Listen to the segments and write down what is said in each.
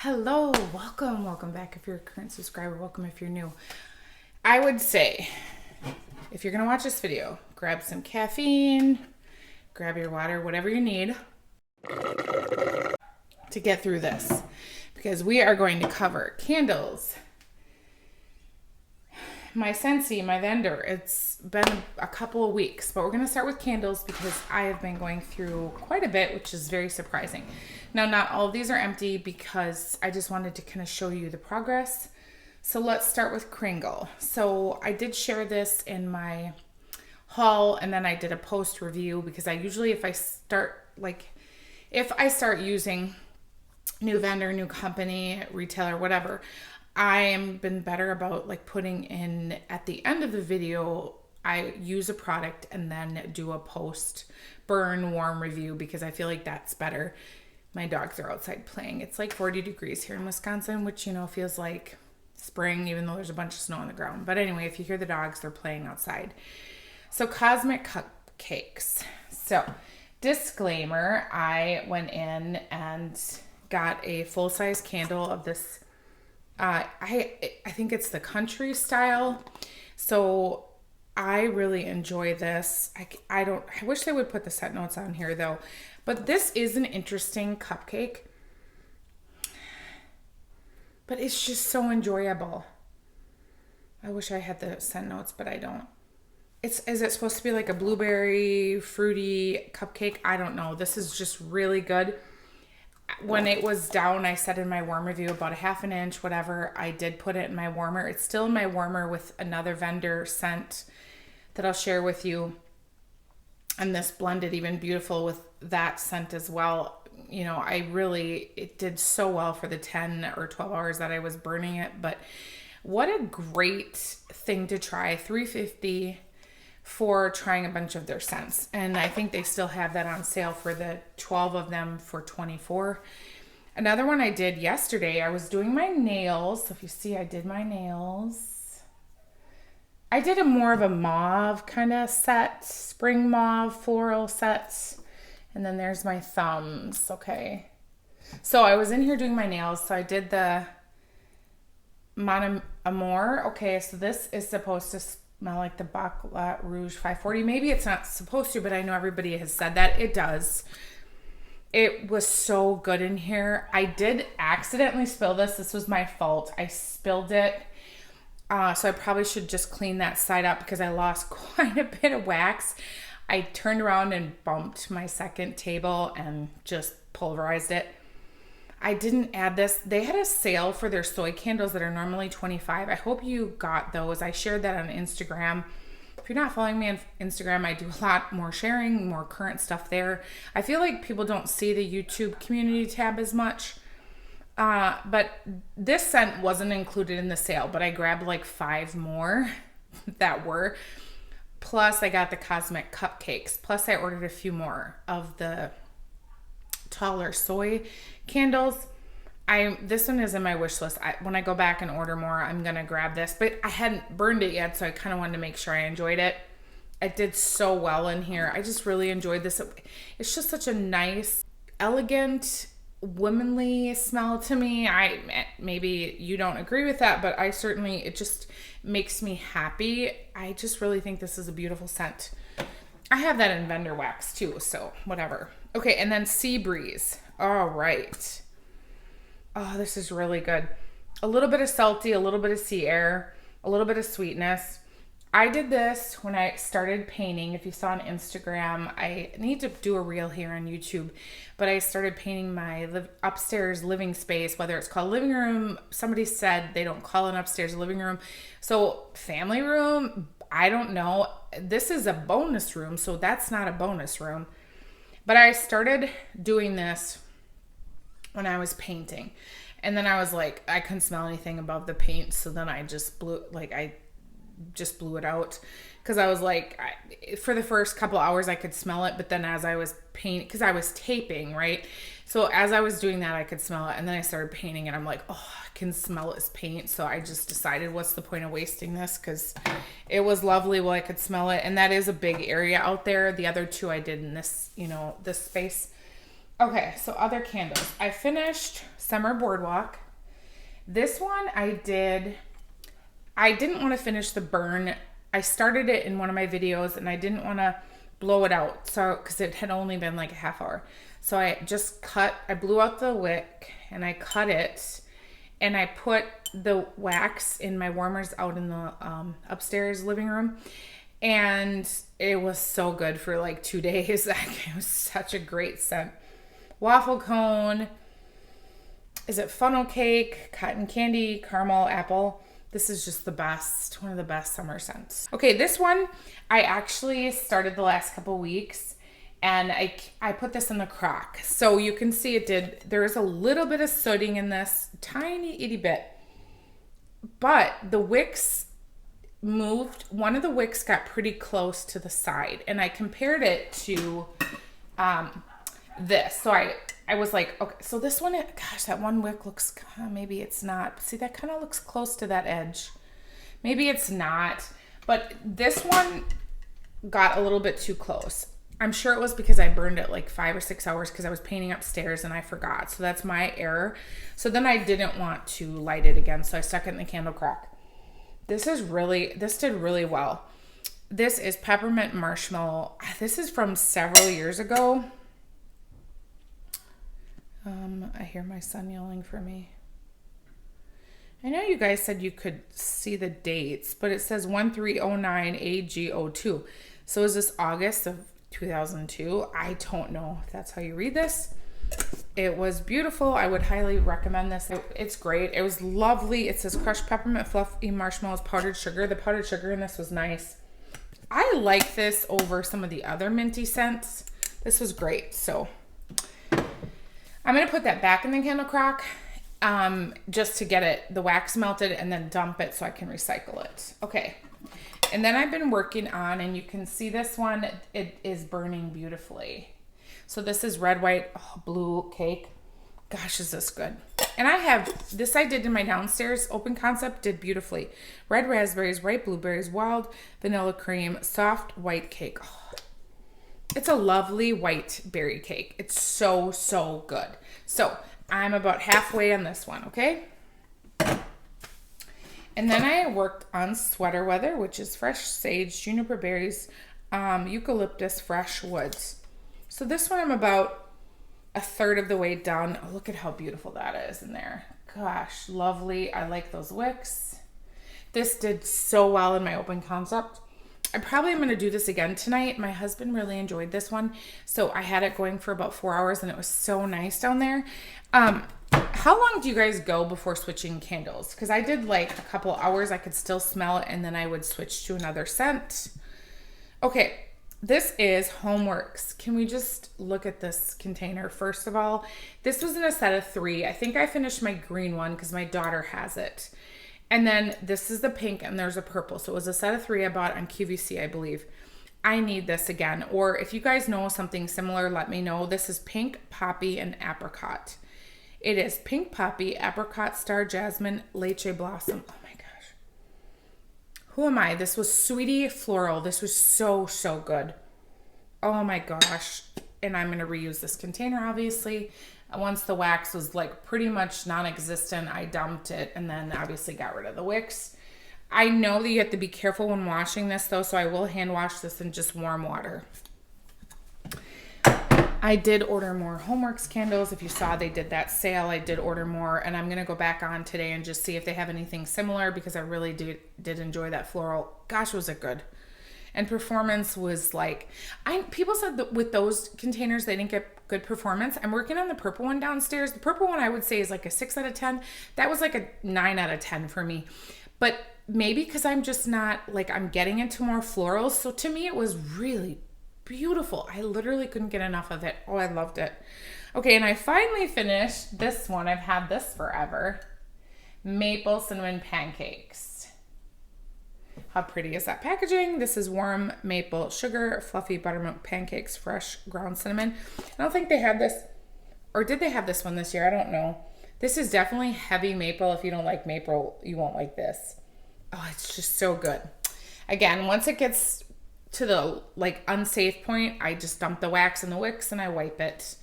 Hello, welcome back if you're a current subscriber, welcome if you're new. I would say, if you're gonna watch this video, grab some caffeine, grab your water, whatever you need to get through this, because we are going to cover candles. My Scentsy, my vendor, it's been a couple of weeks, but we're going to start with candles because I have been going through quite a bit, which is very surprising. Now, not all of these are empty because I just wanted to kind of show you the progress. So let's start with Kringle. So I did share this in my haul, and then I did a post review because I usually, if I start using new vendor, new company, retailer, whatever, I am been better about putting in at the end of the video, I use a product and then do a post burn warm review because I feel like that's better. My dogs are outside playing. It's like 40 degrees here in Wisconsin, which, feels like spring, even though there's a bunch of snow on the ground. But anyway, if you hear the dogs, they're playing outside. So cosmic cupcakes. So disclaimer, I went in and got a full-size candle of this. I think it's the country style. So I really enjoy this. I wish they would put the set notes on here though. But this is an interesting cupcake. But it's just so enjoyable. I wish I had the scent notes, but I don't. Is it supposed to be like a blueberry fruity cupcake? I don't know. This is just really good. When it was down, I said in my warm review about a half an inch, whatever, I did put it in my warmer. It's still in my warmer with another vendor scent that I'll share with you. And this blended even beautiful with that scent as well. It did so well for the 10 or 12 hours that I was burning it. But what a great thing to try. $3.50 for trying a bunch of their scents. And I think they still have that on sale for the 12 of them for $24. Another one I did yesterday, I was doing my nails. So if you see, I did my nails. I did more of a mauve kind of set, spring mauve floral set. And then there's my thumbs, okay. So I was in here doing my nails. So I did the Mon Amour. Okay, so this is supposed to smell like the Baccarat Rouge 540. Maybe it's not supposed to, but I know everybody has said that. It does. It was so good in here. I did accidentally spill this. This was my fault. I spilled it. So I probably should just clean that side up because I lost quite a bit of wax. I turned around and bumped my second table and just pulverized it. I didn't add this. They had a sale for their soy candles that are normally $25. I hope you got those. I shared that on Instagram. If you're not following me on Instagram, I do a lot more sharing, more current stuff there. I feel like people don't see the YouTube community tab as much. But this scent wasn't included in the sale, but I grabbed 5 more that were. Plus, I got the cosmic cupcakes. Plus, I ordered a few more of the taller soy candles. This one is in my wish list. When I go back and order more, I'm gonna grab this, but I hadn't burned it yet, so I kind of wanted to make sure I enjoyed it. It did so well in here. I just really enjoyed this. It's just such a nice, elegant, womanly smell to me. Maybe you don't agree with that, but it just makes me happy. I just really think this is a beautiful scent. I have that in vendor wax too, so whatever. Okay, and then Sea Breeze. All right. Oh, this is really good. A little bit of salty, a little bit of sea air, a little bit of sweetness. I did this when I started painting. If you saw on Instagram, I need to do a reel here on YouTube, but I started painting my upstairs living space, whether it's called living room. Somebody said they don't call an upstairs living room. So family room, I don't know. This is a bonus room, so that's not a bonus room. But I started doing this when I was painting. And then I was like, I couldn't smell anything above the paint. So then I just blew it out. Because I was like, for the first couple hours I could smell it. But then as I was painting, because I was taping, right? So as I was doing that, I could smell it. And then I started painting and I'm like, oh, I can smell this paint. So I just decided, what's the point of wasting this? Because it was lovely while I could smell it. And that is a big area out there. The other two I did in this, this space. Okay, so other candles. I finished Summer Boardwalk. This one I didn't want to finish the burn. I started it in one of my videos and I didn't want to blow it out. So, because it had only been like a half hour. So I blew out the wick and I cut it and I put the wax in my warmers out in the upstairs living room. And it was so good for like 2 days. It was such a great scent. Waffle cone. Is it funnel cake, cotton candy, caramel, apple? This is just the best, one of the best summer scents. Okay, this one I actually started the last couple weeks and I put this in the crock. So you can see there is a little bit of sooting in this, tiny itty bit. But the wicks moved, one of the wicks got pretty close to the side and I compared it to this. So I was like, okay, so this one, gosh, that one wick looks, maybe it's not. See, that kind of looks close to that edge. Maybe it's not, but this one got a little bit too close. I'm sure it was because I burned it like 5 or 6 hours because I was painting upstairs and I forgot. So that's my error. So then I didn't want to light it again. So I stuck it in the candle crock. This did really well. This is peppermint marshmallow. This is from several years ago. I hear my son yelling for me. I know you guys said you could see the dates, but it says 1309 AG02. So is this August of 2002? I don't know if that's how you read this. It was beautiful. I would highly recommend this. It's great. It was lovely. It says crushed peppermint, fluffy marshmallows, powdered sugar. The powdered sugar in this was nice. I like this over some of the other minty scents. This was great. So I'm going to put that back in the candle crock just to get the wax melted and then dump it so I can recycle it. Okay. And then I've been working on, and you can see this one, it is burning beautifully. So this is red, white, blue cake. Gosh, is this good. And I did in my downstairs open concept, did beautifully. Red raspberries, white blueberries, wild vanilla cream, soft white cake. Oh, it's a lovely white berry cake. It's so, so good. So I'm about halfway on this one, okay? And then I worked on Sweater Weather, which is fresh sage, juniper berries, eucalyptus, fresh woods. So this one I'm about a third of the way done. Oh, look at how beautiful that is in there. Gosh, lovely. I like those wicks. This did so well in my open concept. I probably am going to do this again tonight. My husband really enjoyed this one. So I had it going for about 4 hours and it was so nice down there. How long do you guys go before switching candles? Because I did like a couple hours. I could still smell it and then I would switch to another scent. Okay, this is Homeworks. Can we just look at this container? First of all, this was in a set of 3. I think I finished my green one because my daughter has it. And then this is the pink and there's a purple. So it was a set of 3 I bought on QVC, I believe. I need this again. Or if you guys know something similar, let me know. This is pink, poppy, and apricot. It is pink, poppy, apricot, star jasmine, leche blossom. Oh my gosh. Who am I? This was Sweetie Floral. This was so, so good. Oh my gosh. And I'm going to reuse this container, obviously. Once the wax was like pretty much non-existent, I dumped it and then obviously got rid of the wicks. I know that you have to be careful when washing this though, so I will hand wash this in just warm water. I did order more Homeworks candles. If you saw, they did that sale. I did order more and I'm going to go back on today and just see if they have anything similar because I really did enjoy that floral. Gosh, was it good. And performance was like, people said that with those containers, they didn't get good performance. I'm working on the purple one downstairs. The purple one I would say is like a 6 out of 10. That was like a 9 out of 10 for me. But maybe because I'm just not, like I'm getting into more florals. So to me, it was really beautiful. I literally couldn't get enough of it. Oh, I loved it. Okay, and I finally finished this one. I've had this forever. Maple cinnamon pancakes. How pretty is that packaging? This is warm maple sugar, fluffy buttermilk pancakes, fresh ground cinnamon. I don't think they had this, or did they have this one this year? I don't know. This is definitely heavy maple. If you don't like maple, you won't like this. Oh, it's just so good. Again, once it gets to the like unsafe point, I just dump the wax and the wicks and I wipe it.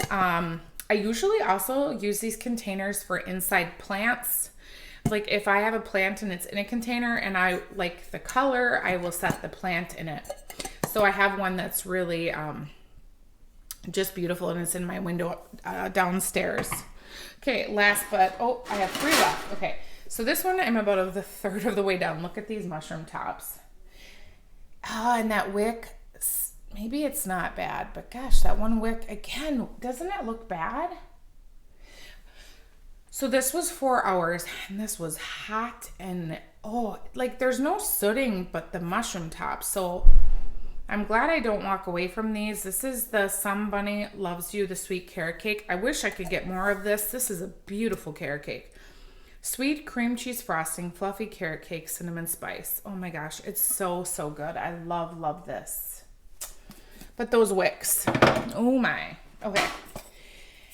I usually also use these containers for inside plants. Like if I have a plant and it's in a container and I like the color, I will set the plant in it. So I have one that's really just beautiful and it's in my window downstairs. Okay, last but, oh, I have 3 left. Okay, so this one I'm about the third of the way down. Look at these mushroom tops. And that wick, maybe it's not bad, but gosh, that one wick, again, doesn't it look bad? So this was 4 hours and this was hot and, oh, like there's no sooting but the mushroom tops. So I'm glad I don't walk away from these. This is the Some Bunny Loves You, the sweet carrot cake. I wish I could get more of this. This is a beautiful carrot cake. Sweet cream cheese frosting, fluffy carrot cake, cinnamon spice. Oh my gosh, it's so, so good. I love, love this. But those wicks, oh my. Okay.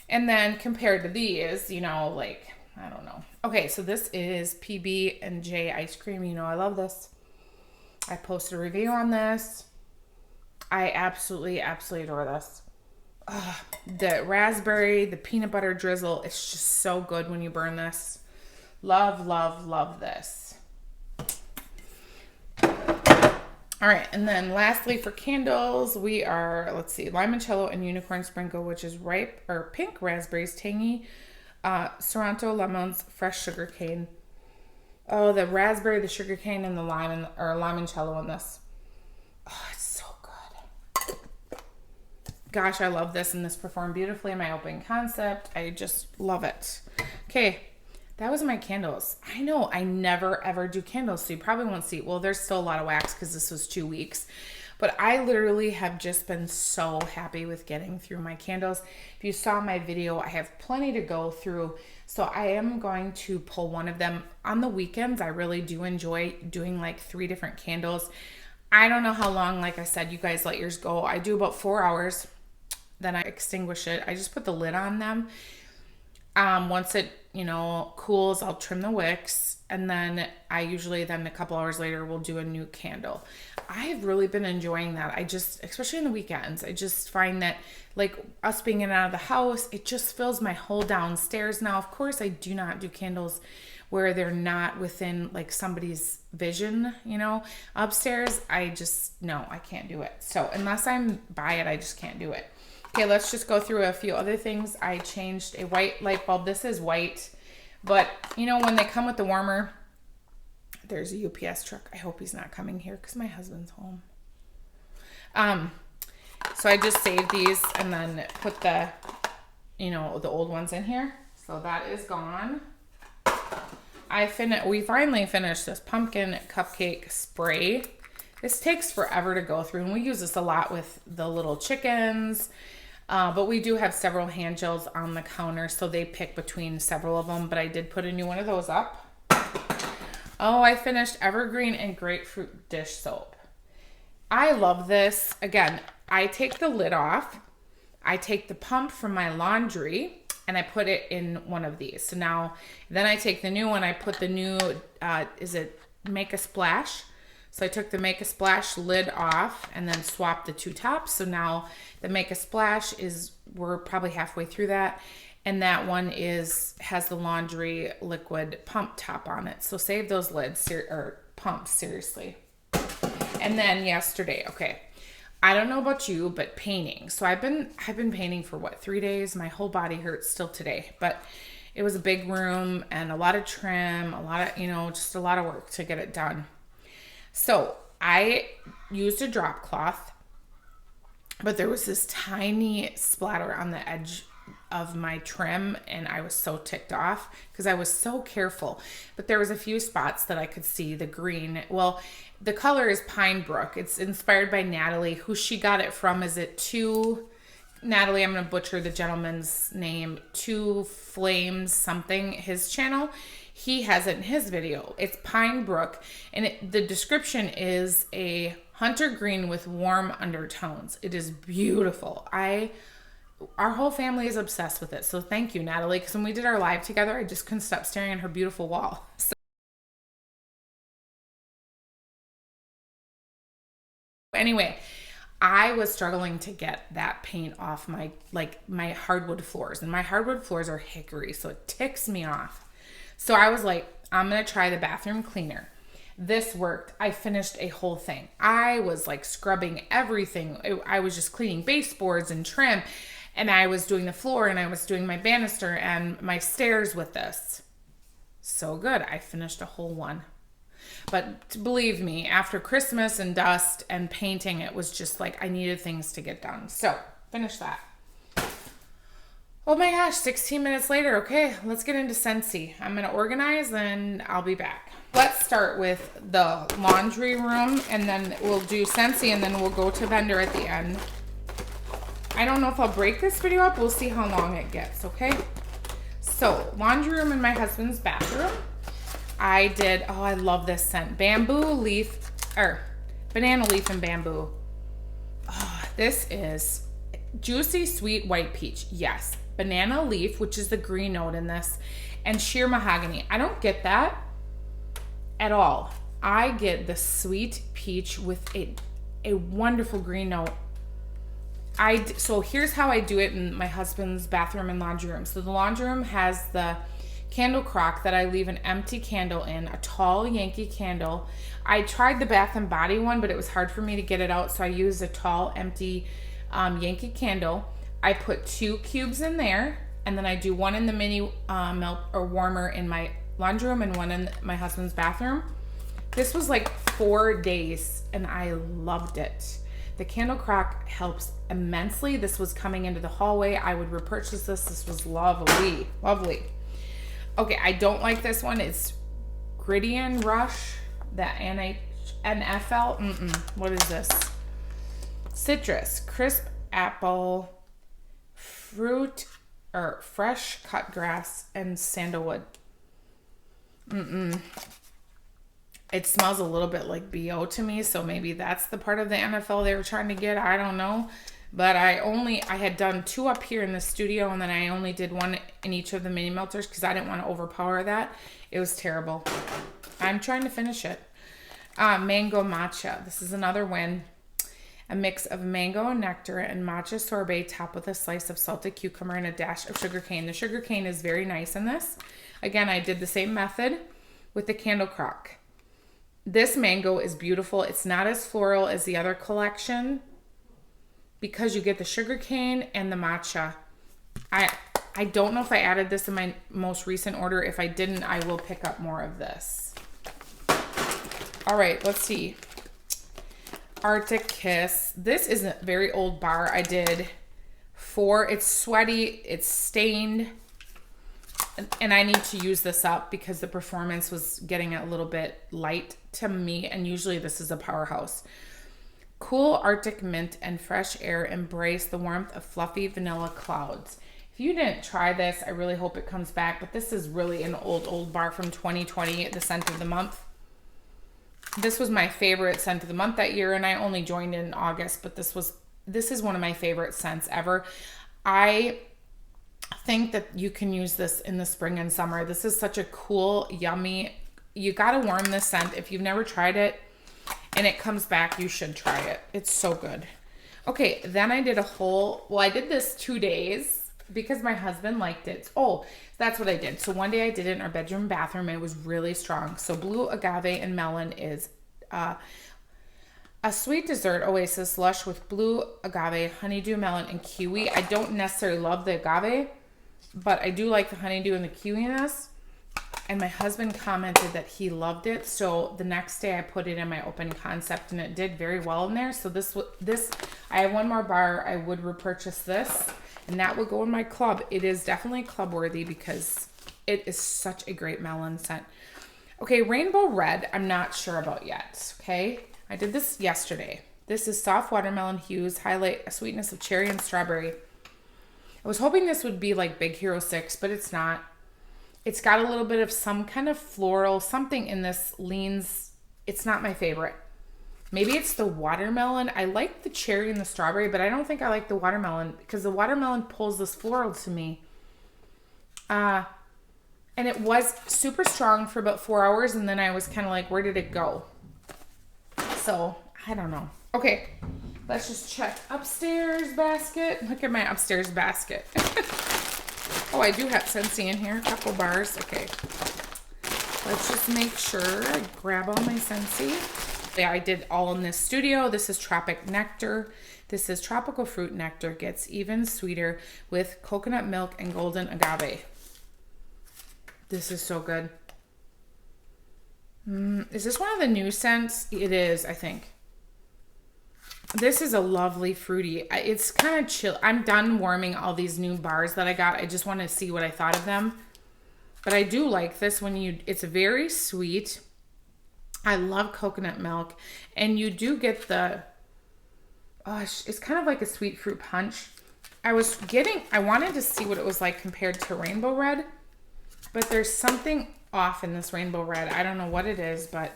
And then compared to these, you know, like, I don't know. Okay, so this is PB&J ice cream. You know, I love this. I posted a review on this. I absolutely, absolutely adore this. The raspberry, the peanut butter drizzle, it's just so good when you burn this. Love, love, love this. All right, and then lastly for candles, we are, let's see, limoncello and unicorn sprinkle, which is ripe or pink raspberries, tangy, Sorrento lemons, fresh sugar cane. Oh, the raspberry, the sugar cane, and the lime or limoncello in this. Oh, it's so good. Gosh, I love this, and this performed beautifully in my open concept. I just love it. Okay. That was my candles. I know I never ever do candles, so you probably won't see. Well, there's still a lot of wax because this was 2 weeks. But I literally have just been so happy with getting through my candles. If you saw my video, I have plenty to go through. So I am going to pull one of them. On the weekends, I really do enjoy doing like 3 different candles. I don't know how long, like I said, you guys let yours go. I do about 4 hours. Then I extinguish it. I just put the lid on them. Once it, you know, cools, I'll trim the wicks, and then I usually then a couple hours later will do a new candle. I've really been enjoying that. I just, especially on the weekends, I just find that like us being in and out of the house, it just fills my whole downstairs. Now, of course, I do not do candles where they're not within like somebody's vision, you know, upstairs. I just, no, I can't do it. So unless I'm by it, I just can't do it. Okay, let's just go through a few other things. I changed a white light bulb. This is white, but you know, when they come with the warmer, there's a UPS truck. I hope he's not coming here because my husband's home. So I just saved these and then put the, you know, the old ones in here. So that is gone. We finally finished this pumpkin cupcake spray. This takes forever to go through, and we use this a lot with the little chickens. But we do have several hand gels on the counter, so they pick between several of them. But I did put a new one of those up. Oh, I finished evergreen and grapefruit dish soap. I love this. Again, I take the lid off. I take the pump from my laundry, and I put it in one of these. So now, then I take the new one. I put the new, is it Make a Splash? So I took the Make a Splash lid off and then swapped the 2 tops. So now the Make a Splash we're probably halfway through that. And that one has the laundry liquid pump top on it. So save those lids or pumps, seriously. And then yesterday, okay, I don't know about you, but painting. So I've been painting for 3 days. My whole body hurts still today, but it was a big room and a lot of trim, a lot of, you know, just a lot of work to get it done. So I used a drop cloth, but there was this tiny splatter on the edge of my trim, and I was so ticked off because I was so careful. But there was a few spots that I could see the green. Well, the color is Pine Brook. It's inspired by Natalie. Who she got it from, is it Natalie, I'm going to butcher the gentleman's name, Two Flames something, his channel. He has it in his video. It's Pine Brook, and the description is a hunter green with warm undertones. It is beautiful. Our whole family is obsessed with it. So thank you, Natalie, because when we did our live together, I just couldn't stop staring at her beautiful wall. So anyway, I was struggling to get that paint off my hardwood floors, and my hardwood floors are hickory, so it ticks me off. So I was like, I'm going to try the bathroom cleaner. This worked. I finished a whole thing. I was like scrubbing everything. I was just cleaning baseboards and trim, and I was doing the floor, and I was doing my banister and my stairs with this. So good. I finished a whole one. But believe me, after Christmas and dust and painting, it was just like I needed things to get done. So finish that. Oh my gosh, 16 minutes later. Okay, let's get into Scentsy. I'm going to organize, and I'll be back. Let's start with the laundry room, and then we'll do Scentsy, and then we'll go to vendor at the end. I don't know if I'll break this video up. We'll see how long it gets, okay? So, laundry room in my husband's bathroom. I did, oh, I love this scent. Banana leaf and bamboo. Oh, this is juicy, sweet, white peach. Yes. Banana leaf, which is the green note in this, and sheer mahogany. I don't get that at all. I get the sweet peach with a wonderful green note. So here's how I do it in my husband's bathroom and laundry room. So the laundry room has the candle crock that I leave an empty candle in, a tall Yankee candle. I tried the Bath and Body one, but it was hard for me to get it out, so I used a tall, empty Yankee candle. I put 2 cubes in there, and then I do one in the mini melt or warmer in my laundry room and one in my husband's bathroom. This was like 4 days, and I loved it. The candle crock helps immensely. This was coming into the hallway. I would repurchase this. This was lovely, lovely. Okay, I don't like this one. It's Gradient Rush, the NFL. What is this? Citrus, crisp apple, fruit, or fresh cut grass, and sandalwood. It smells a little bit like BO to me, so maybe that's the part of the NFL they were trying to get. I don't know. But I had done 2 up here in the studio, and then I only did 1 in each of the mini melters because I didn't want to overpower that. It was terrible. I'm trying to finish it. Mango matcha. This is another win. A mix of mango and nectar and matcha sorbet topped with a slice of salted cucumber and a dash of sugarcane. The sugarcane is very nice in this. Again, I did the same method with the candle crock. This mango is beautiful. It's not as floral as the other collection because you get the sugarcane and the matcha. I don't know if I added this in my most recent order. If I didn't, I will pick up more of this. All right, let's see. Arctic Kiss. This is a very old bar. I did 4. It's sweaty. It's stained. And I need to use this up because the performance was getting a little bit light to me. And usually this is a powerhouse. Cool Arctic mint and fresh air embrace the warmth of fluffy vanilla clouds. If you didn't try this, I really hope it comes back. But this is really an old bar from 2020, the scent of the month. This was my favorite scent of the month that year, and I only joined in August, but this is one of my favorite scents ever. I think that you can use this in the spring and summer. This is such a cool, yummy, you got to warm this scent. If you've never tried it and it comes back, you should try it. It's so good. Okay, then I did I did this 2 days because my husband liked it. Oh, that's what I did. So one day I did it in our bedroom bathroom. It was really strong. So blue agave and melon is a sweet dessert oasis lush with blue agave, honeydew, melon, and kiwi. I don't necessarily love the agave, but I do like the honeydew and the kiwiness. And my husband commented that he loved it. So the next day I put it in my open concept and it did very well in there. So this, I have one more bar. I would repurchase this and that would go in my club. It is definitely club worthy because it is such a great melon scent. Okay, Rainbow Red, I'm not sure about yet. Okay, I did this yesterday. This is soft watermelon hues, highlight a sweetness of cherry and strawberry. I was hoping this would be like Big Hero 6, but it's not. It's got a little bit of some kind of floral, something in this leans. It's not my favorite. Maybe it's the watermelon. I like the cherry and the strawberry, but I don't think I like the watermelon because the watermelon pulls this floral to me. And it was super strong for about 4 hours, and then I was kind of like, where did it go? So, I don't know. Okay, Let's just check upstairs basket. Look at my upstairs basket. Oh, I do have Scentsy in here. A couple bars. Okay. Let's just make sure I grab all my Scentsy. Yeah, I did all in this studio. This is Tropic Nectar. This is Tropical Fruit Nectar. Gets even sweeter with coconut milk and golden agave. This is so good. Is this one of the new scents? It is, I think. This is a lovely fruity. It's kind of chill. I'm done warming all these new bars that I got. I just want to see what I thought of them. But I do like this when it's very sweet. I love coconut milk. And you do get the, it's kind of like a sweet fruit punch. I wanted to see what it was like compared to Rainbow Red. But there's something off in this Rainbow Red. I don't know what it is, but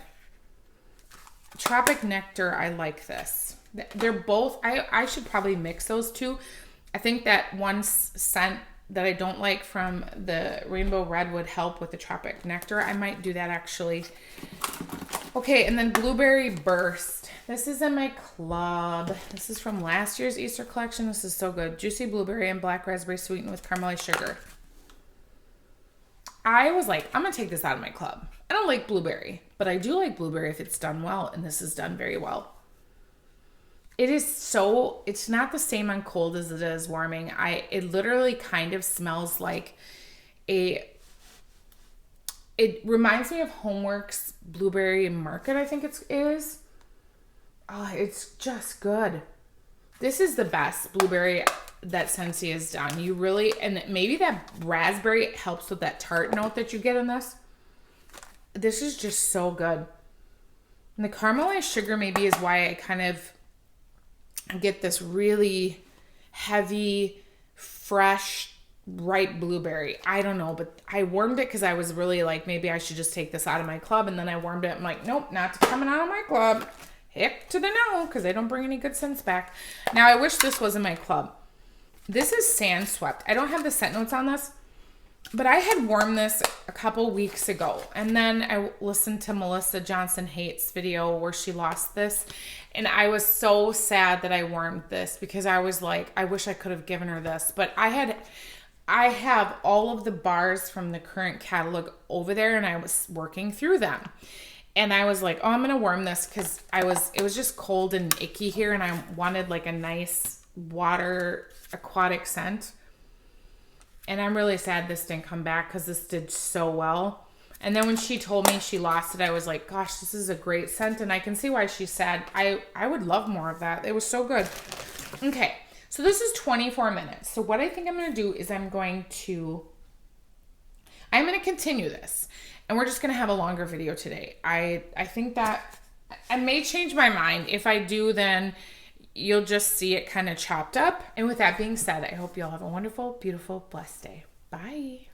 Tropic Nectar, I like this. They're both, I should probably mix those two. I think that one scent that I don't like from the Rainbow Red would help with the Tropic Nectar. I might do that actually. Okay, and then Blueberry Burst. This is in my club. This is from last year's Easter collection. This is so good. Juicy blueberry and black raspberry sweetened with caramelized sugar. I was like, I'm going to take this out of my club. I don't like blueberry, but I do like blueberry if it's done well, and this is done very well. It's not the same on cold as it is warming. It literally kind of smells like it reminds me of Homeworks Blueberry Market, I think it is. Oh, it's just good. This is the best blueberry that Scentsy has done. And maybe that raspberry helps with that tart note that you get in this. This is just so good. And the caramelized sugar maybe is why I kind of get this really heavy, fresh, ripe blueberry. I don't know, but I warmed it because I was really like, maybe I should just take this out of my club. And then I warmed it. I'm like, nope, not coming out of my club. Heck to the no, because they don't bring any good scents back. Now, I wish this was in my club. This is Sand Swept. I don't have the scent notes on this, but I had warmed this a couple weeks ago. And then I listened to Melissa Johnson Hates video where she lost this. And I was so sad that I warmed this because I was like, I wish I could have given her this. But I have all of the bars from the current catalog over there and I was working through them. And I was like, oh, I'm going to warm this because it was just cold and icky here and I wanted like a nice water aquatic scent. And I'm really sad this didn't come back because this did so well. And then when she told me she lost it, I was like, gosh, this is a great scent. And I can see why she's sad. I would love more of that. It was so good. Okay, so this is 24 minutes. So what I think I'm going to do is I'm going to continue this. And we're just going to have a longer video today. I think that I may change my mind. If I do, then you'll just see it kind of chopped up. And with that being said, I hope you all have a wonderful, beautiful, blessed day. Bye.